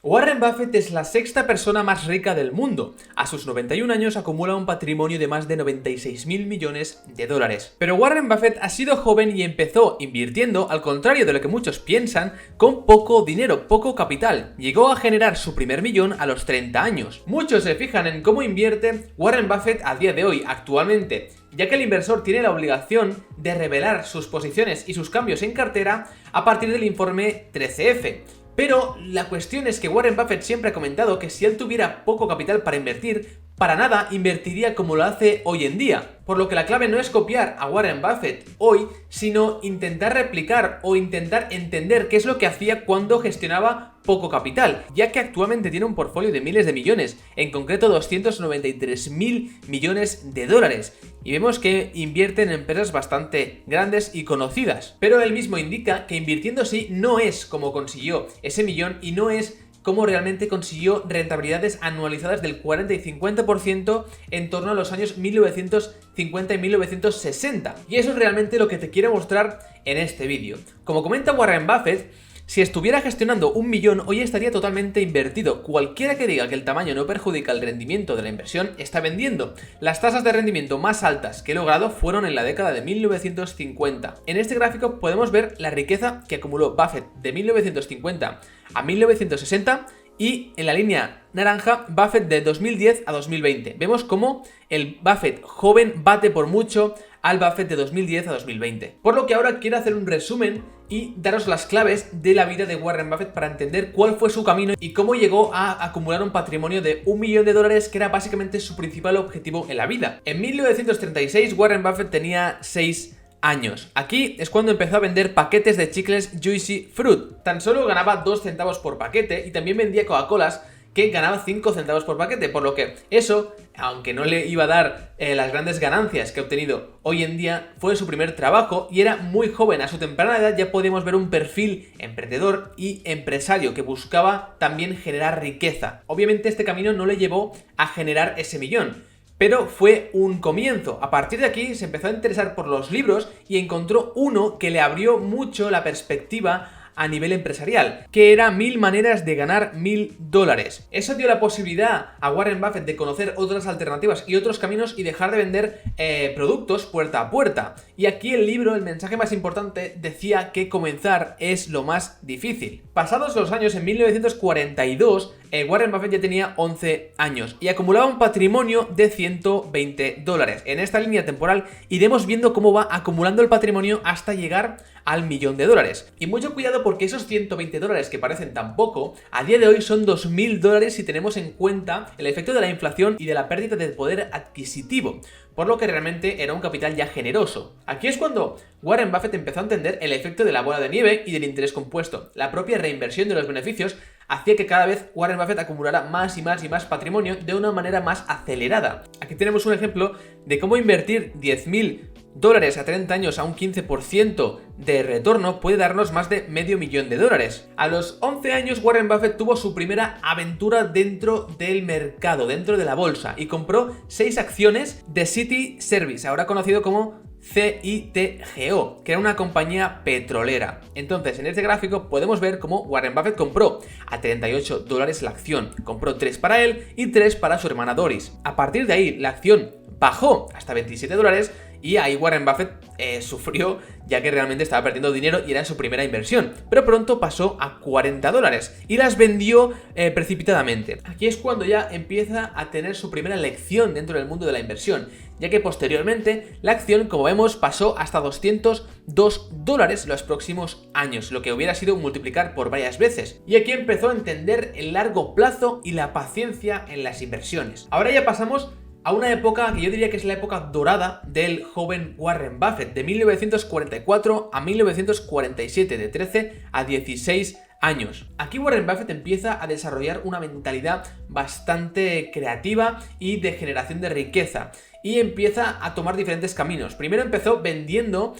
Warren Buffett es la sexta persona más rica del mundo. A sus 91 años acumula un patrimonio de más de 96.000 millones de dólares. Pero Warren Buffett ha sido joven y empezó invirtiendo, al contrario de lo que muchos piensan, con poco dinero, poco capital. Llegó a generar su primer millón a los 30 años. Muchos se fijan en cómo invierte Warren Buffett a día de hoy, actualmente, ya que el inversor tiene la obligación de revelar sus posiciones y sus cambios en cartera a partir del informe 13F. Pero la cuestión es que Warren Buffett siempre ha comentado que si él tuviera poco capital para invertir, para nada invertiría como lo hace hoy en día. Por lo que la clave no es copiar a Warren Buffett hoy, sino intentar replicar o intentar entender qué es lo que hacía cuando gestionaba poco capital, ya que actualmente tiene un portfolio de miles de millones, en concreto 293.000 millones de dólares. Y vemos que invierte en empresas bastante grandes y conocidas. Pero él mismo indica que invirtiendo así no es como consiguió ese millón y no es cómo realmente consiguió rentabilidades anualizadas del 40 y 50% en torno a los años 1950 y 1960. Y eso es realmente lo que te quiero mostrar en este vídeo. Como comenta Warren Buffett, si estuviera gestionando un millón, hoy estaría totalmente invertido. Cualquiera que diga que el tamaño no perjudica el rendimiento de la inversión, está vendiendo. Las tasas de rendimiento más altas que he logrado fueron en la década de 1950. En este gráfico podemos ver la riqueza que acumuló Buffett de 1950 a 1960 y en la línea naranja Buffett de 2010 a 2020. Vemos cómo el Buffett joven bate por mucho al Buffett de 2010 a 2020. Por lo que ahora quiero hacer un resumen y daros las claves de la vida de Warren Buffett para entender cuál fue su camino y cómo llegó a acumular un patrimonio de $1 millón, que era básicamente su principal objetivo en la vida. En 1936 Warren Buffett tenía 6 años. Aquí es cuando empezó a vender paquetes de chicles Juicy Fruit. Tan solo ganaba 2 centavos por paquete y también vendía Coca-Colas que ganaba 5 centavos por paquete, por lo que eso, aunque no le iba a dar las grandes ganancias que ha obtenido hoy en día, fue su primer trabajo y era muy joven. A su temprana edad ya podíamos ver un perfil emprendedor y empresario que buscaba también generar riqueza. Obviamente este camino no le llevó a generar ese millón, pero fue un comienzo. A partir de aquí se empezó a interesar por los libros y encontró uno que le abrió mucho la perspectiva a nivel empresarial, que era 1000 maneras de ganar $1000. Eso dio la posibilidad a Warren Buffett de conocer otras alternativas y otros caminos y dejar de vender productos puerta a puerta. Y aquí el libro, el mensaje más importante, decía que comenzar es lo más difícil. Pasados los años, en 1942, Warren Buffett ya tenía 11 años y acumulaba un patrimonio de $120. En esta línea temporal iremos viendo cómo va acumulando el patrimonio hasta llegar al $1 millón. Y mucho cuidado porque esos $120 que parecen tan poco, a día de hoy son $2000 si tenemos en cuenta el efecto de la inflación y de la pérdida de poder adquisitivo, por lo que realmente era un capital ya generoso. Aquí es cuando Warren Buffett empezó a entender el efecto de la bola de nieve y del interés compuesto. La propia reinversión de los beneficios hacía que cada vez Warren Buffett acumulara más y más y más patrimonio de una manera más acelerada. Aquí tenemos un ejemplo de cómo invertir $10.000 a 30 años a un 15% de retorno puede darnos más de $500 000. A los 11 años Warren Buffett tuvo su primera aventura dentro del mercado, dentro de la bolsa, y compró 6 acciones de City Service, ahora conocido como CITGO, que era una compañía petrolera. Entonces, en este gráfico podemos ver cómo Warren Buffett compró a $38 la acción. Compró 3 para él y 3 para su hermana Doris. A partir de ahí, la acción bajó hasta $27 y ahí Warren Buffett sufrió, ya que realmente estaba perdiendo dinero y era su primera inversión. Pero pronto pasó a $40 y las vendió precipitadamente. Aquí es cuando ya empieza a tener su primera lección dentro del mundo de la inversión, ya que posteriormente la acción, como vemos, pasó hasta $202 los próximos años, lo que hubiera sido multiplicar por varias veces. Y aquí empezó a entender el largo plazo y la paciencia en las inversiones. Ahora ya pasamos a una época que yo diría que es la época dorada del joven Warren Buffett, de 1944 a 1947, de 13 a 16 años. Aquí Warren Buffett empieza a desarrollar una mentalidad bastante creativa y de generación de riqueza y empieza a tomar diferentes caminos. Primero empezó vendiendo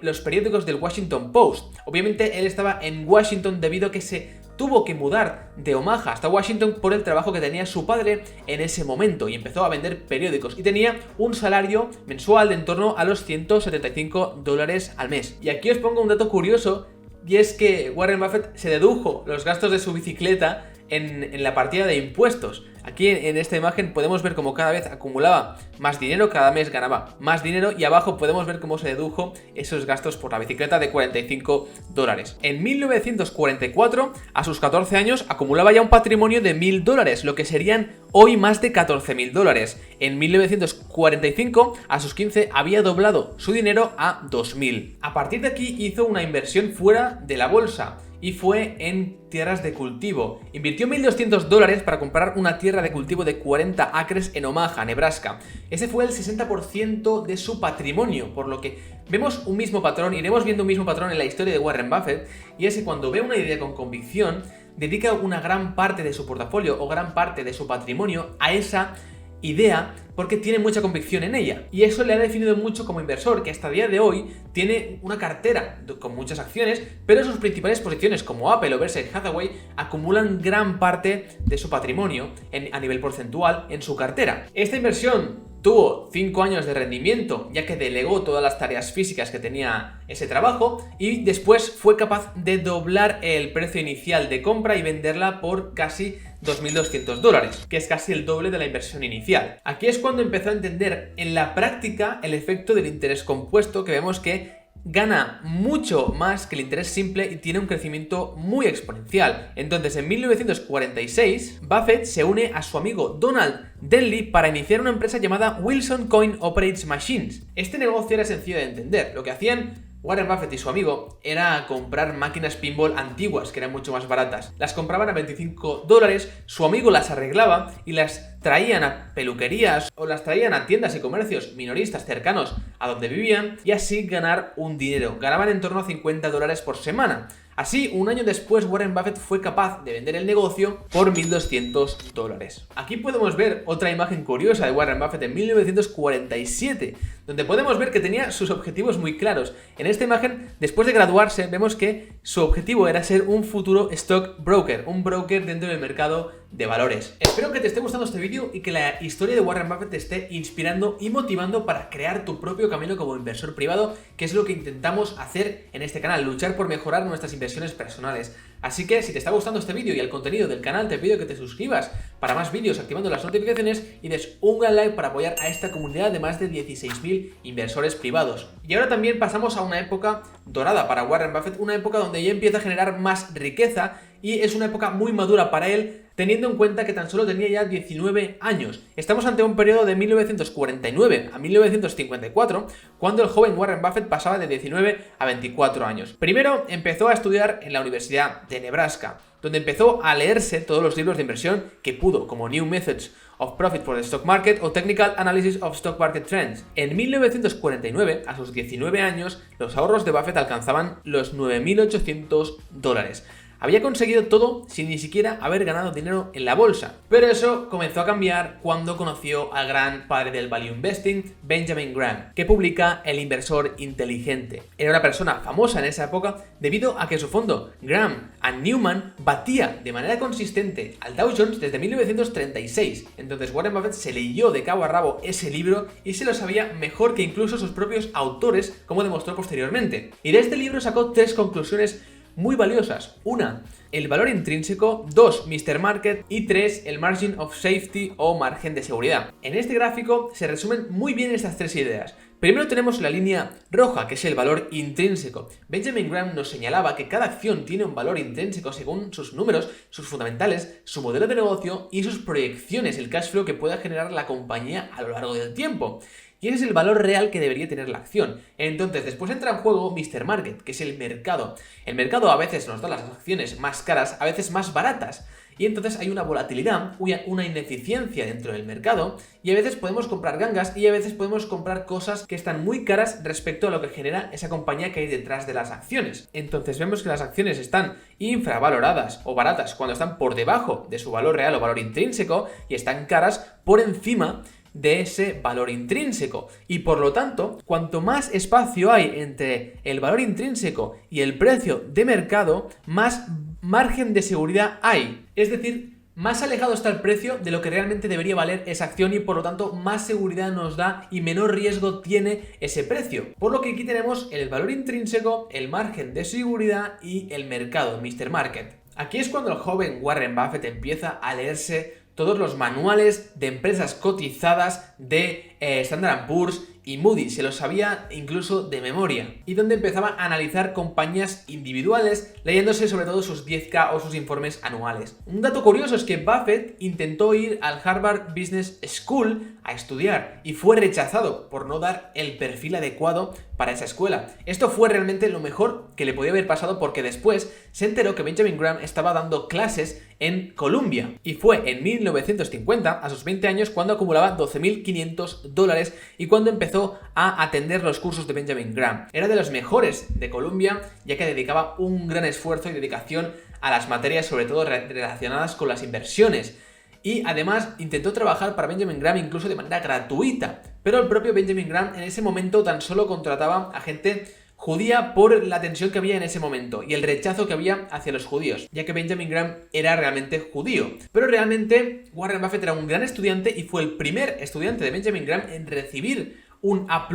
los periódicos del Washington Post. Obviamente él estaba en Washington debido a que se tuvo que mudar de Omaha hasta Washington por el trabajo que tenía su padre en ese momento y empezó a vender periódicos y tenía un salario mensual de en torno a los $175 al mes. Y aquí os pongo un dato curioso, y es que Warren Buffett se dedujo los gastos de su bicicleta en la partida de impuestos. Aquí en esta imagen podemos ver cómo cada vez acumulaba más dinero, cada mes ganaba más dinero, y abajo podemos ver cómo se dedujo esos gastos por la bicicleta de $45. En 1944, a sus 14 años, acumulaba ya un patrimonio de $1000, lo que serían hoy más de $14.000. En 1945, a sus 15, había doblado su dinero a 2000. A partir de aquí hizo una inversión fuera de la bolsa, y fue en tierras de cultivo. Invirtió $1200 para comprar una tierra de cultivo de 40 acres en Omaha, Nebraska. Ese fue el 60% de su patrimonio, por lo que vemos un mismo patrón, iremos viendo un mismo patrón en la historia de Warren Buffett, y es que cuando ve una idea con convicción, dedica una gran parte de su portafolio o gran parte de su patrimonio a esa idea porque tiene mucha convicción en ella, y eso le ha definido mucho como inversor, que hasta el día de hoy tiene una cartera con muchas acciones, pero sus principales posiciones como Apple o Berkshire Hathaway acumulan gran parte de su patrimonio a nivel porcentual en su cartera. Esta inversión tuvo 5 años de rendimiento, ya que delegó todas las tareas físicas que tenía ese trabajo, y después fue capaz de doblar el precio inicial de compra y venderla por casi $2200, que es casi el doble de la inversión inicial. Aquí es cuando empezó a entender en la práctica el efecto del interés compuesto, que vemos que gana mucho más que el interés simple y tiene un crecimiento muy exponencial. Entonces, en 1946, Buffett se une a su amigo Donald Denley para iniciar una empresa llamada Wilson Coin Operates Machines. Este negocio era sencillo de entender. Lo que hacían Warren Buffett y su amigo era comprar máquinas pinball antiguas, que eran mucho más baratas. Las compraban a $25, su amigo las arreglaba y las traían a peluquerías o las traían a tiendas y comercios minoristas cercanos a donde vivían, y así ganar un dinero. Ganaban en torno a $50 por semana. Así, un año después, Warren Buffett fue capaz de vender el negocio por $1200. Aquí podemos ver otra imagen curiosa de Warren Buffett en 1947, donde podemos ver que tenía sus objetivos muy claros. En esta imagen, después de graduarse, vemos que su objetivo era ser un futuro stock broker, un broker dentro del mercado de valores. Espero que te esté gustando este vídeo y que la historia de Warren Buffett te esté inspirando y motivando para crear tu propio camino como inversor privado, que es lo que intentamos hacer en este canal, luchar por mejorar nuestras inversiones personales. Así que si te está gustando este vídeo y el contenido del canal, te pido que te suscribas para más vídeos activando las notificaciones y des un gran like para apoyar a esta comunidad de más de 16.000 inversores privados. Y ahora también pasamos a una época dorada para Warren Buffett, una época donde ya empieza a generar más riqueza, y es una época muy madura para él, teniendo en cuenta que tan solo tenía ya 19 años. Estamos ante un periodo de 1949 a 1954, cuando el joven Warren Buffett pasaba de 19 a 24 años. Primero empezó a estudiar en la Universidad de Nebraska, donde empezó a leerse todos los libros de inversión que pudo, como New Methods of Profit for the Stock Market o Technical Analysis of Stock Market Trends. En 1949, a sus 19 años, los ahorros de Buffett alcanzaban los $9.800. Había conseguido todo sin ni siquiera haber ganado dinero en la bolsa. Pero eso comenzó a cambiar cuando conoció al gran padre del value investing, Benjamin Graham, que publica El inversor inteligente. Era una persona famosa en esa época debido a que su fondo, Graham and Newman, batía de manera consistente al Dow Jones desde 1936. Entonces Warren Buffett se leyó de cabo a rabo ese libro y se lo sabía mejor que incluso sus propios autores, como demostró posteriormente. Y de este libro sacó 3 conclusiones muy valiosas. 1. El valor intrínseco. 2. Mr. Market. Y 3. El margin of safety o margen de seguridad. En este gráfico se resumen muy bien estas 3 ideas. Primero tenemos la línea roja, que es el valor intrínseco. Benjamin Graham nos señalaba que cada acción tiene un valor intrínseco según sus números, sus fundamentales, su modelo de negocio y sus proyecciones, el cash flow que pueda generar la compañía a lo largo del tiempo. Y ese es el valor real que debería tener la acción. Entonces, después entra en juego Mr. Market, que es el mercado. El mercado a veces nos da las acciones más caras, a veces más baratas. Y entonces hay una volatilidad, una ineficiencia dentro del mercado, y a veces podemos comprar gangas y a veces podemos comprar cosas que están muy caras respecto a lo que genera esa compañía que hay detrás de las acciones. Entonces vemos que las acciones están infravaloradas o baratas cuando están por debajo de su valor real o valor intrínseco, y están caras por encima de ese valor intrínseco. Y por lo tanto, cuanto más espacio hay entre el valor intrínseco y el precio de mercado, más margen de seguridad hay. Es decir, más alejado está el precio de lo que realmente debería valer esa acción, y por lo tanto más seguridad nos da y menor riesgo tiene ese precio. Por lo que aquí tenemos el valor intrínseco, el margen de seguridad y el mercado, Mr. Market. Aquí es cuando el joven Warren Buffett empieza a leerse todos los manuales de empresas cotizadas de Standard & Poor's y Moody's, se los sabía incluso de memoria, y donde empezaba a analizar compañías individuales, leyéndose sobre todo sus 10K o sus informes anuales. Un dato curioso es que Buffett intentó ir al Harvard Business School a estudiar y fue rechazado por no dar el perfil adecuado para esa escuela. Esto fue realmente lo mejor que le podía haber pasado, porque después se enteró que Benjamin Graham estaba dando clases en Columbia, y fue en 1950, a sus 20 años, cuando acumulaba $12.500 y cuando empezó a atender los cursos de Benjamin Graham. Era de los mejores de Columbia, ya que dedicaba un gran esfuerzo y dedicación a las materias, sobre todo relacionadas con las inversiones. Y además intentó trabajar para Benjamin Graham incluso de manera gratuita, pero el propio Benjamin Graham en ese momento tan solo contrataba a gente judía por la tensión que había en ese momento y el rechazo que había hacia los judíos, ya que Benjamin Graham era realmente judío. Pero realmente Warren Buffett era un gran estudiante y fue el primer estudiante de Benjamin Graham en recibir un A+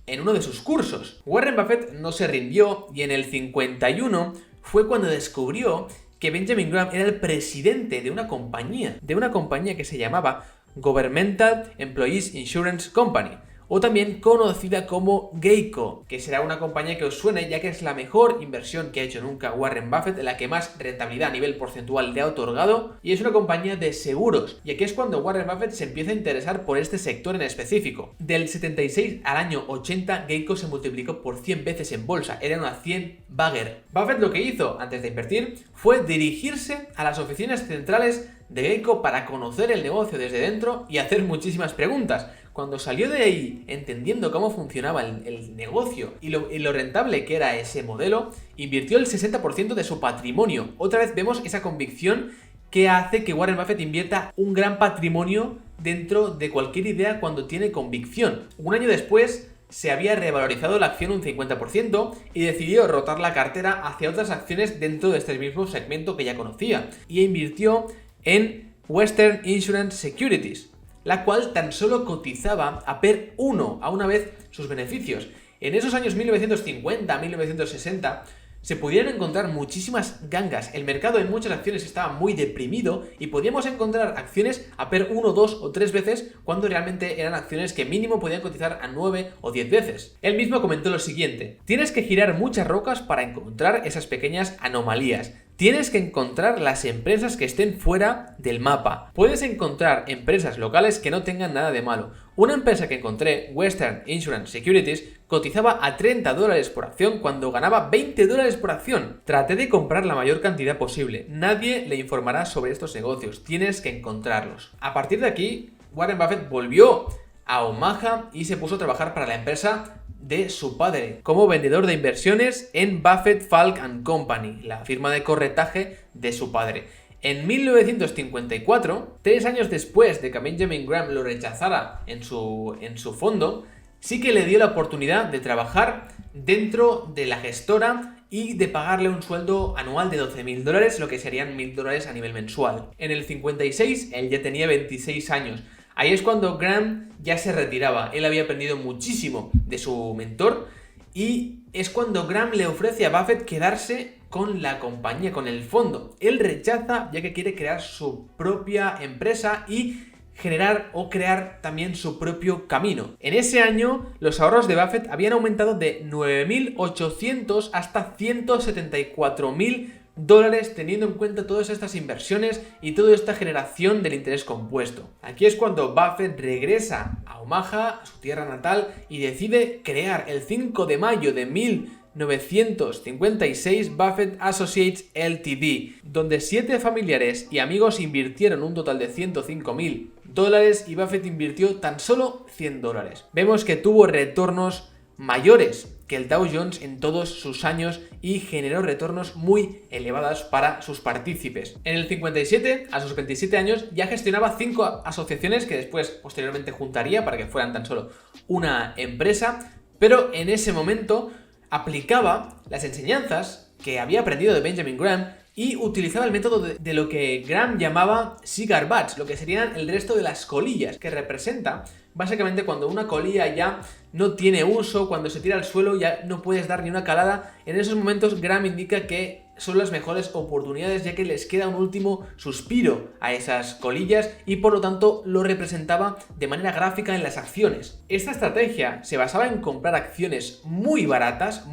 en uno de sus cursos. Warren Buffett no se rindió y en el 51 fue cuando descubrió que Benjamin Graham era el presidente de una compañía que se llamaba Governmental Employees Insurance Company, o también conocida como Geico, que será una compañía que os suene, ya que es la mejor inversión que ha hecho nunca Warren Buffett, la que más rentabilidad a nivel porcentual le ha otorgado, y es una compañía de seguros. Y aquí es cuando Warren Buffett se empieza a interesar por este sector en específico. Del 76 al año 80, Geico se multiplicó por 100 veces en bolsa, era una 100 bagger. Buffett lo que hizo antes de invertir fue dirigirse a las oficinas centrales de Geico para conocer el negocio desde dentro y hacer muchísimas preguntas. Cuando salió de ahí entendiendo cómo funcionaba el negocio y lo rentable que era ese modelo, invirtió el 60% de su patrimonio. Otra vez vemos esa convicción que hace que Warren Buffett invierta un gran patrimonio dentro de cualquier idea cuando tiene convicción. Un año después se había revalorizado la acción un 50% y decidió rotar la cartera hacia otras acciones dentro de este mismo segmento que ya conocía, y invirtió en Western Insurance Securities, la cual tan solo cotizaba a PER 1, a una vez sus beneficios. En esos años 1950, 1960, se pudieron encontrar muchísimas gangas. El mercado en muchas acciones estaba muy deprimido y podíamos encontrar acciones a PER 1, 2 o 3 veces cuando realmente eran acciones que mínimo podían cotizar a 9 o 10 veces. Él mismo comentó lo siguiente: tienes que girar muchas rocas para encontrar esas pequeñas anomalías. Tienes que encontrar las empresas que estén fuera del mapa. Puedes encontrar empresas locales que no tengan nada de malo. Una empresa que encontré, Western Insurance Securities, cotizaba a $30 por acción cuando ganaba $20 por acción. Traté de comprar la mayor cantidad posible. Nadie le informará sobre estos negocios. Tienes que encontrarlos. A partir de aquí, Warren Buffett volvió a Omaha y se puso a trabajar para la empresa de su padre como vendedor de inversiones en Buffett Falk & Company, la firma de corretaje de su padre. En 1954, 3 años después de que Benjamin Graham lo rechazara en su fondo, sí que le dio la oportunidad de trabajar dentro de la gestora y de pagarle un sueldo anual de $12.000, lo que serían $1.000 a nivel mensual. En el 56, él ya tenía 26 años. Ahí es cuando Graham ya se retiraba. Él había aprendido muchísimo de su mentor y es cuando Graham le ofrece a Buffett quedarse con la compañía, con el fondo. Él rechaza, ya que quiere crear su propia empresa y generar o crear también su propio camino. En ese año, los ahorros de Buffett habían aumentado de 9.800 hasta $174.000, teniendo en cuenta todas estas inversiones y toda esta generación del interés compuesto. Aquí es cuando Buffett regresa a Omaha, a su tierra natal, y decide crear el 5 de mayo de 1956 Buffett Associates Ltd, donde 7 familiares y amigos invirtieron un total de $105.000 y Buffett invirtió tan solo $100. Vemos que tuvo retornos mayores que el Dow Jones en todos sus años y generó retornos muy elevados para sus partícipes. En el 57, a sus 27 años, ya gestionaba 5 asociaciones que después posteriormente juntaría para que fueran tan solo una empresa, pero en ese momento aplicaba las enseñanzas que había aprendido de Benjamin Graham y utilizaba el método de lo que Graham llamaba cigar butts, lo que serían el resto de las colillas, que representa básicamente cuando una colilla ya no tiene uso, cuando se tira al suelo ya no puedes dar ni una calada. En esos momentos Graham indica que son las mejores oportunidades, ya que les queda un último suspiro a esas colillas y por lo tanto lo representaba de manera gráfica en las acciones. Esta estrategia se basaba en comprar acciones muy baratas,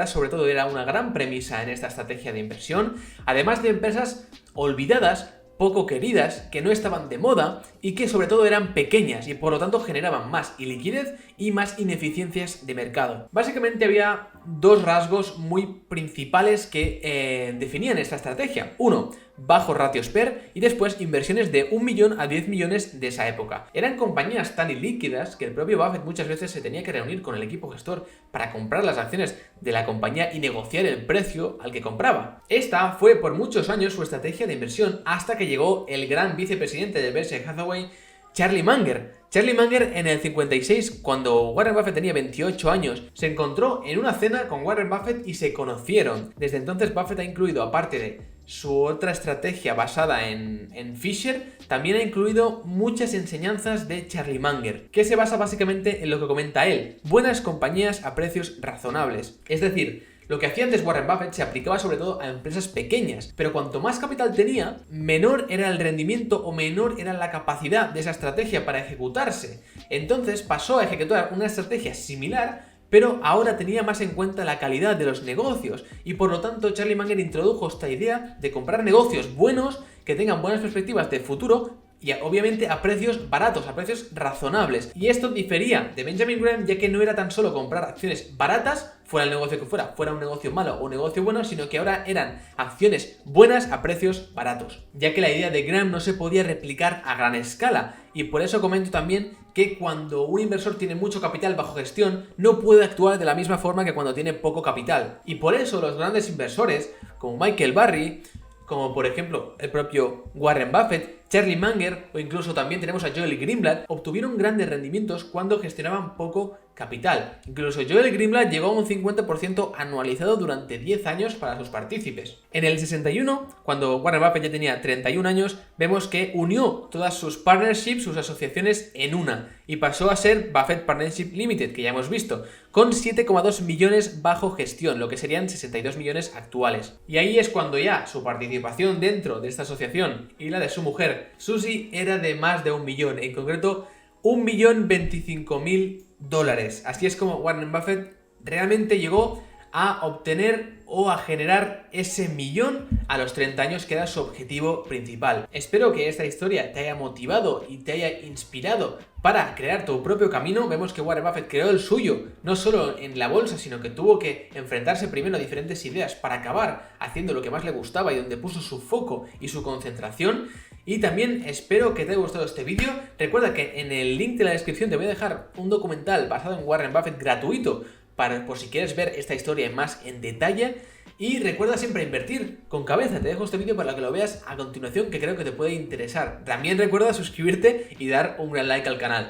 sobre todo era una gran premisa en esta estrategia de inversión, además de empresas olvidadas, poco queridas, que no estaban de moda y que sobre todo eran pequeñas y por lo tanto generaban más iliquidez y más ineficiencias de mercado. Básicamente había dos rasgos muy principales que definían esta estrategia. Uno, bajos ratios PER y después inversiones de 1 millón a 10 millones de esa época. Eran compañías tan ilíquidas que el propio Buffett muchas veces se tenía que reunir con el equipo gestor para comprar las acciones de la compañía y negociar el precio al que compraba. Esta fue por muchos años su estrategia de inversión hasta que llegó el gran vicepresidente de Berkshire Hathaway, Charlie Munger. Charlie Munger en el 56, cuando Warren Buffett tenía 28 años, se encontró en una cena con Warren Buffett y se conocieron. Desde entonces Buffett ha incluido, aparte de su otra estrategia basada en Fisher, también ha incluido muchas enseñanzas de Charlie Munger, que se basa básicamente en lo que comenta él: buenas compañías a precios razonables. Es decir, lo que hacía antes Warren Buffett se aplicaba sobre todo a empresas pequeñas, pero cuanto más capital tenía, menor era el rendimiento o menor era la capacidad de esa estrategia para ejecutarse. Entonces pasó a ejecutar una estrategia similar, pero ahora tenía más en cuenta la calidad de los negocios y por lo tanto Charlie Munger introdujo esta idea de comprar negocios buenos que tengan buenas perspectivas de futuro y obviamente a precios baratos, a precios razonables. Y esto difería de Benjamin Graham, ya que no era tan solo comprar acciones baratas, fuera el negocio que fuera un negocio malo o un negocio bueno, sino que ahora eran acciones buenas a precios baratos, ya que la idea de Graham no se podía replicar a gran escala. Y por eso comento también que cuando un inversor tiene mucho capital bajo gestión, no puede actuar de la misma forma que cuando tiene poco capital. Y por eso los grandes inversores, como Michael Burry, como por ejemplo el propio Warren Buffett, Charlie Munger o incluso también tenemos a Joel Greenblatt, obtuvieron grandes rendimientos cuando gestionaban poco capital. Incluso Joel Greenblatt llegó a un 50% anualizado durante 10 años para sus partícipes. En el 61, cuando Warren Buffett ya tenía 31 años, vemos que unió todas sus partnerships, sus asociaciones en una, y pasó a ser Buffett Partnership Limited, que ya hemos visto, con 7,2 millones bajo gestión, lo que serían 62 millones actuales. Y ahí es cuando ya su participación dentro de esta asociación y la de su mujer, Susie, era de más de 1 millón, en concreto 1.025.000 dólares. Así es como Warren Buffett realmente llegó a obtener o a generar ese millón a los 30 años, que era su objetivo principal. Espero que esta historia te haya motivado y te haya inspirado para crear tu propio camino. Vemos que Warren Buffett creó el suyo, no solo en la bolsa, sino que tuvo que enfrentarse primero a diferentes ideas para acabar haciendo lo que más le gustaba y donde puso su foco y su concentración. Y también espero que te haya gustado este vídeo. Recuerda que en el link de la descripción te voy a dejar un documental basado en Warren Buffett gratuito por si quieres ver esta historia más en detalle. Y recuerda siempre invertir con cabeza. Te dejo este vídeo para que lo veas a continuación, que creo que te puede interesar. También recuerda suscribirte y dar un gran like al canal.